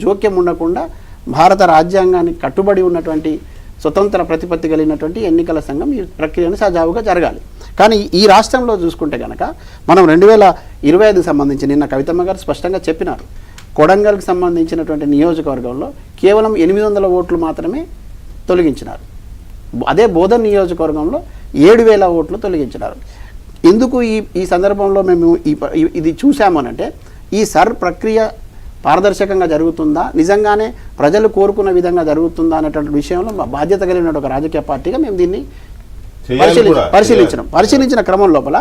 జోక్యం ఉండకుండా భారత రాజ్యాంగానికి కట్టుబడి ఉన్నటువంటి స్వతంత్ర ప్రతిపత్తి కలిగినటువంటి ఎన్నికల సంఘం ఈ ప్రక్రియను సజావుగా జరగాలి. కానీ ఈ రాష్ట్రంలో చూసుకుంటే కనుక మనం 2025 సంబంధించి నిన్న కవితమ్మ గారు స్పష్టంగా చెప్పినారు. కొడంగల్కి సంబంధించినటువంటి నియోజకవర్గంలో కేవలం 800 ఓట్లు మాత్రమే తొలగించినారు. అదే బోధన్ నియోజకవర్గంలో 7000 ఓట్లు తొలగించినారు. ఎందుకు ఈ సందర్భంలో మేము ఇది చూసామనంటే ఈ ప్రక్రియ పారదర్శకంగా జరుగుతుందా, నిజంగానే ప్రజలు కోరుకున్న విధంగా జరుగుతుందా అనేటువంటి విషయంలో బాధ్యత కలిగిన ఒక రాజకీయ పార్టీగా మేము దీన్ని పరిశీలించిన క్రమం లోపల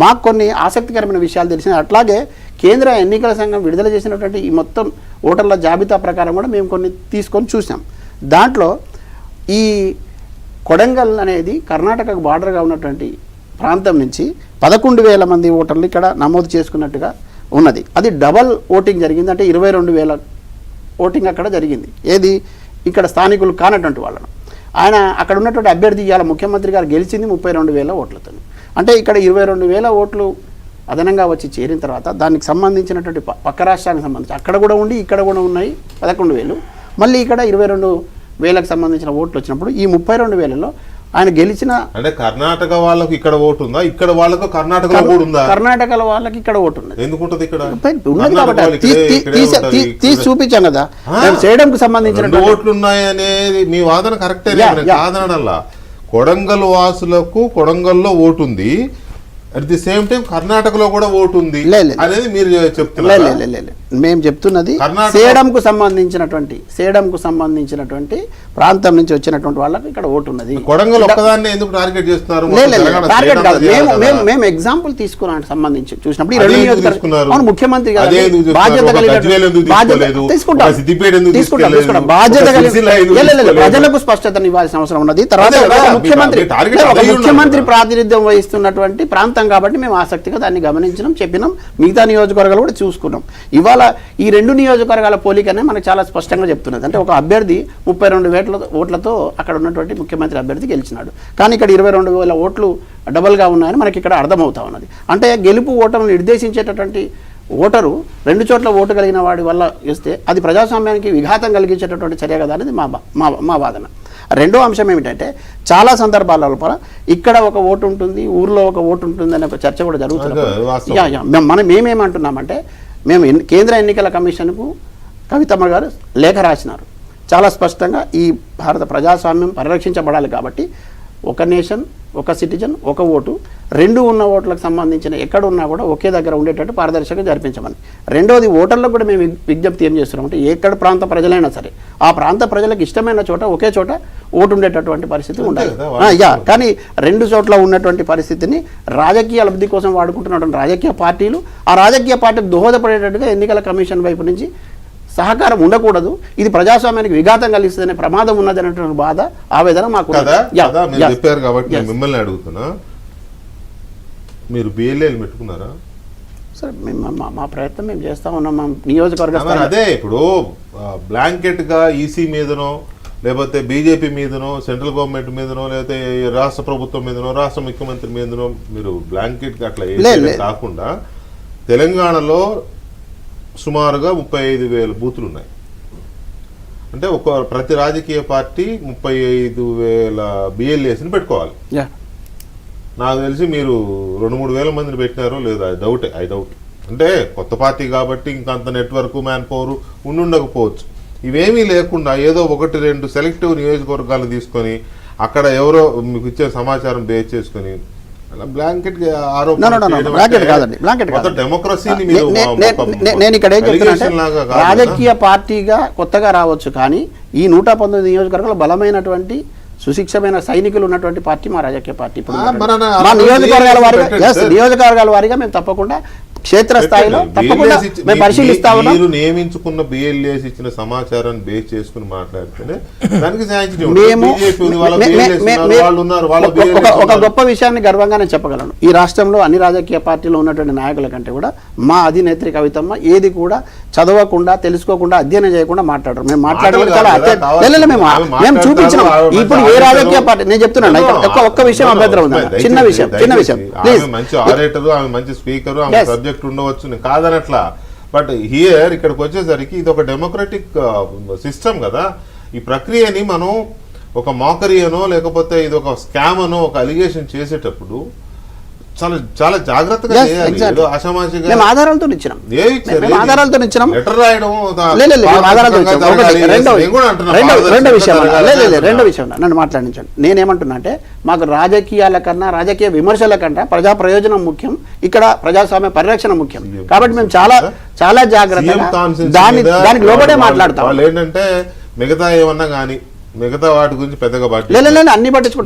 మాకు కొన్ని ఆసక్తికరమైన విషయాలు తెలిసినాయి. అట్లాగే కేంద్ర ఎన్నికల సంఘం విడుదల చేసినటువంటి ఈ మొత్తం ఓటర్ల జాబితా ప్రకారం కూడా మేము కొన్ని తీసుకొని చూసాం. దాంట్లో ఈ కొడంగల్ అనేది కర్ణాటకకు బార్డర్గా ఉన్నటువంటి ప్రాంతం నుంచి 11,000 మంది ఓటర్లు ఇక్కడ నమోదు చేసుకున్నట్టుగా ఉన్నది. అది డబల్ ఓటింగ్ జరిగింది. అంటే 22,000 ఓటింగ్ అక్కడ జరిగింది. ఏది ఇక్కడ స్థానికులు కానటువంటి వాళ్ళను. ఆయన అక్కడ ఉన్నటువంటి అభ్యర్థి ఇవాళ ముఖ్యమంత్రి గారు గెలిచింది 32,000 ఓట్లతో. అంటే ఇక్కడ 22,000 ఓట్లు అదనంగా వచ్చి చేరిన తర్వాత దానికి సంబంధించినటువంటి పక్క రాష్ట్రానికి సంబంధించి అక్కడ కూడా ఉండి ఇక్కడ కూడా ఉన్నాయి 11,000. మళ్ళీ ఇక్కడ 22,000కు సంబంధించిన ఓట్లు వచ్చినప్పుడు ఈ 32,000లో ఆయన గెలిచిన అంటే కర్ణాటక వాళ్ళకి ఇక్కడ ఓటు ఉందా, ఇక్కడ వాళ్ళకు కర్ణాటకలో కూడా ఉందా? కర్ణాటక వాళ్ళకి ఇక్కడ ఓటు ఉన్నది. ఎందుకుంటది ఇక్కడ ఉన్నది కాబట్టి తీసి చూపించాం కదా. చేయడంకు సంబంధించిన ఓట్లు ఉన్నాయనేది మీ వాదన కరెక్టే. కాదనల్లా కొడంగల్ వాసులకు కొడంగల్లో ఓటు ఉంది, అట్ ది సేమ్ టైం కర్ణాటకలో కూడా ఓటు ఉంది అనేది మీరు చెప్తున్నారు. మేము చెప్తున్నది సేడంకు సంబంధించినటువంటి ప్రాంతం నుంచి వచ్చినటువంటి వాళ్ళకి ఇక్కడ ఓటు ఉన్నది. కొడంగల్ ఒక్కదాన్ని ఎందుకు టార్గెట్ చేస్తున్నారు? టార్గెట్ కాదు, మేము ఎగ్జాంపుల్ తీసుకున్నాను సంబంధించి చూసినప్పుడు ముఖ్యమంత్రి ప్రజలకు స్పష్టతను ఇవ్వాల్సిన అవసరం ఉన్నది. తర్వాత ముఖ్యమంత్రి ప్రాతినిధ్యం వహిస్తున్నటువంటి ప్రాంతం కాబట్టి మేము ఆసక్తిగా దాన్ని గమనించినాం, చెప్పినాం. మిగతా నియోజకవర్గాలు కూడా చూసుకున్నాం. ఇవాళ ఈ 2 నియోజకవర్గాల పోలికనే మనకు చాలా స్పష్టంగా చెప్తున్నది. అంటే ఒక అభ్యర్థి 32,000 ఓట్లతో అక్కడ ఉన్నటువంటి ముఖ్యమంత్రి అభ్యర్థి గెలిచినాడు. కానీ ఇక్కడ 22,000 ఓట్లు డబల్గా ఉన్నాయని మనకి ఇక్కడ అర్థమవుతా ఉన్నది. అంటే గెలుపు ఓటర్ను నిర్దేశించేటటువంటి ఓటరు 2 చోట్ల ఓటు కలిగిన వాడి వల్ల ఇస్తే అది ప్రజాస్వామ్యానికి విఘాతం కలిగించేటటువంటి చర్య కదా అనేది మా వాదన. రెండో అంశం ఏమిటంటే చాలా సందర్భాల లోపల ఇక్కడ ఒక ఓటు ఉంటుంది, ఊర్లో ఒక ఓటు ఉంటుంది అనే ఒక చర్చ కూడా జరుగుతుంది. మనం మేమేమంటున్నామంటే మేము కేంద్ర ఎన్నికల కమిషన్కు కవితమ్మ గారు లేఖ రాసినారు. చాలా స్పష్టంగా ఈ భారత ప్రజాస్వామ్యం పరిరక్షించబడాలి కాబట్టి ఒక నేషన్, ఒక సిటిజన్, ఒక ఓటు, 2 ఉన్న ఓట్లకు సంబంధించిన ఎక్కడ ఉన్నా కూడా ఒకే దగ్గర ఉండేటట్టు పారదర్శకంగా జరిపించమని. రెండోది ఓటర్లకు కూడా మేము విజ్ఞప్తి ఏం చేస్తున్నామంటే ఎక్కడ ప్రాంత ప్రజలైనా సరే ఆ ప్రాంత ప్రజలకు ఇష్టమైన చోట ఒకే చోట ఓటు ఉండేటటువంటి పరిస్థితి ఉండాలి. కానీ 2 చోట్ల ఉన్నటువంటి పరిస్థితిని రాజకీయ లబ్ధి కోసం వాడుకుంటున్నటువంటి రాజకీయ పార్టీలు ఆ రాజకీయ పార్టీకి దోహదపడేటట్టుగా ఎన్నికల కమిషన్ వైపు నుంచి సహకారం ఉండకూడదు, ఇది ప్రజాస్వామ్యానికి విఘాతం కలిగిస్తుందనే ప్రమాదం ఉన్నది అనేటువంటి బాధ, ఆవేదన మాకు చెప్పారు. కాబట్టి మిమ్మల్ని అడుగుతున్నా, మీరు బిఎల్ఏలు పెట్టుకున్నారా? సరే, మా ప్రయత్నం మేము చేస్తా ఉన్నాం. మా నియోజకవర్గ అదే ఇప్పుడు బ్లాంకెట్ గా ఈసీ మీదనో లేకపోతే బీజేపీ మీదనో సెంట్రల్ గవర్నమెంట్ మీదనో లేకపోతే రాష్ట్ర ప్రభుత్వం మీదనో రాష్ట్ర ముఖ్యమంత్రి మీదనో మీరు బ్లాంకెట్ గా అట్లా కాకుండా తెలంగాణలో సుమారుగా 35,000 బూతులు ఉన్నాయి. అంటే ప్రతి రాజకీయ పార్టీ 35,000 బిఎల్ఏస్ని పెట్టుకోవాలి. నాకు తెలిసి మీరు 2-3 వేల మందిని పెట్టినారో లేదా ఐ డౌట్. అంటే కొత్త పార్టీ కాబట్టి ఇంకంత నెట్వర్క్ మ్యాన్ పవర్ ఉండకపోవచ్చు. ఇవేమీ లేకుండా ఏదో 1-2 సెలెక్టివ్ నియోజకవర్గాలు తీసుకొని అక్కడ ఎవరో మీకు ఇచ్చే సమాచారం బేస్ చేసుకొని నేను ఇక్కడ ఏం చెప్తున్నా, రాజకీయ పార్టీగా కొత్తగా రావచ్చు కానీ ఈ 119 నియోజకవర్గాలు బలమైనటువంటి సుశిక్షమైన సైనికులు ఉన్నటువంటి పార్టీ మా రాజకీయ పార్టీ. ఇప్పుడు మా నియోజకవర్గాల వారీగా మేము తప్పకుండా క్షేత్రస్థాయిలో తప్పకుండా మేము పరిశీలిస్తా ఉన్నాం. మీరు నియమించుకున్న బిఎల్ఏస్ ఇచ్చిన సమాచారాన్ని బేస్ చేసుకుని మాట్లాడితేనే ఒక గొప్ప విషయాన్ని గర్వంగా నేను చెప్పగలను. ఈ రాష్ట్రంలో అన్ని రాజకీయ పార్టీలో ఉన్నటువంటి నాయకుల కంటే కూడా మా అధినేత్రి కవితమ్మ ఏది కూడా చదవకుండా తెలుసుకోకుండా అధ్యయనం చేయకుండా మాట్లాడరు. మేము మాట్లాడడం మేము చూపించినాం. ఇప్పుడు ఏ రాజకీయ పార్టీ నేను చెప్తున్నాను, ఒక్క విషయం అభ్యంతరం ఉంది. చిన్న విషయం మంచి ఆరేటర్, మంచి స్పీకర్, సబ్జెక్ట్ ఉండవచ్చు కాదనట్లా. బట్ హియర్ ఇక్కడికి వచ్చేసరికి ఇది ఒక డెమోక్రటిక్ సిస్టమ్ కదా. ఈ ప్రక్రియని మనం ఒక మాకరీ అనో లేకపోతే ఇది ఒక స్కామ్ అనో ఒక అలిగేషన్ చేసేటప్పుడు చాలా చాలా జాగ్రత్తగా Yes, చేయాలి. exactly. ఏదో ఆషామాషిగా మేము ఆధారాలతో ఇచ్చినాం. ఏమి ఇచ్చారు? మేము ఆధారాలతో ఇచ్చినాం. లెటర్ రాయడం లేదు, మేము ఆధారాలతో ఇచ్చాం. ఒకటి, నేను కూడా అంటున్నా, రెండో విషయం పారదర్శకత రెండో విషయం నన్ను మాట్లాడించండి. నేనేమంటున్నా అంటే మాకు రాజకీయాల కన్నా రాజకీయ విమర్శల కంటే ప్రజా ప్రయోజనం ముఖ్యం, ఇక్కడ ప్రజాస్వామ్య పరిరక్షణ ముఖ్యం. కాబట్టి మేము చాలా చాలా జాగ్రత్తగా దానికి లోబడే మాట్లాడతాం. వాళ్ళు ఏంటంటే మిగతా ఏమన్నా కానీ మిగతా వాటి గురించి పెద్దగా లేదు అన్ని పట్టించుకుంటాం.